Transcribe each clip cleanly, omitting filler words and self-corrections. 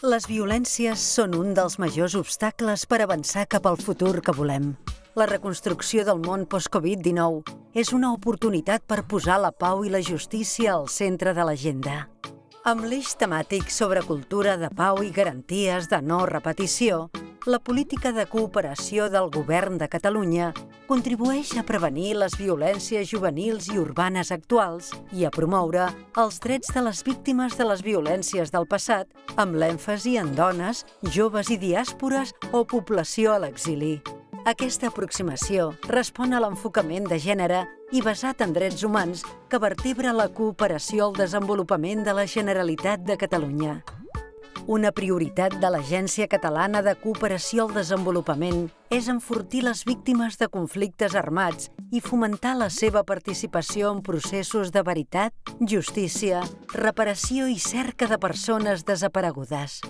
Les violències són un dels majors obstacles per avançar cap al futur que volem. La reconstrucció del món post-Covid-19 és una oportunitat per posar la pau i la justícia al centre de l'agenda. Amb l'eix temàtic sobre cultura de pau i garanties de no repetició, la política de cooperació del Govern de Catalunya contribueix a prevenir les violències juvenils i urbanes actuals i a promoure els drets de les víctimes de les violències del passat, amb l'èmfasi en dones, joves i diàspores o població a l'exili. Aquesta aproximació respon a l'enfocament de gènere i basat en drets humans que vertebra la cooperació al desenvolupament de la Generalitat de Catalunya. Una prioritat de l'Agència Catalana de Cooperació al Desenvolupament és enfortir les víctimes de conflictes armats i fomentar la seva participació en processos de veritat, justícia, reparació i cerca de persones desaparegudes.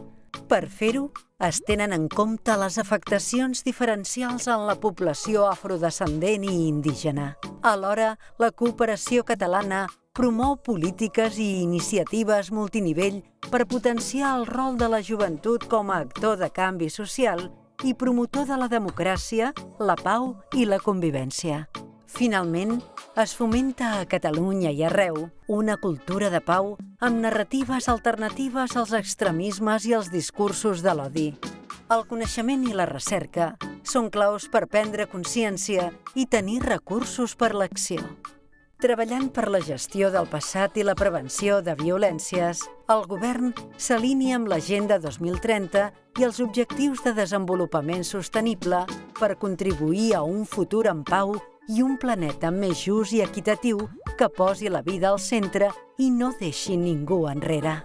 Per fer-ho, es tenen en compte les afectacions diferencials en la població afrodescendent i indígena. Alhora, la cooperació catalana promou polítiques i iniciatives multinivell per potenciar el rol de la joventut com a actor de canvi social i promotor de la democràcia, la pau i la convivència. Finalment, es fomenta a Catalunya i arreu una cultura de pau amb narratives alternatives als extremismes i als discursos de l'odi. El coneixement i la recerca són claus per prendre consciència i tenir recursos per l'acció. Treballant per la gestió del passat i la prevenció de violències, el Govern s'alinea amb l'Agenda 2030 i els Objectius de Desenvolupament Sostenible per contribuir a un futur en pau i un planeta més just i equitatiu que posi la vida al centre i no deixi ningú enrere.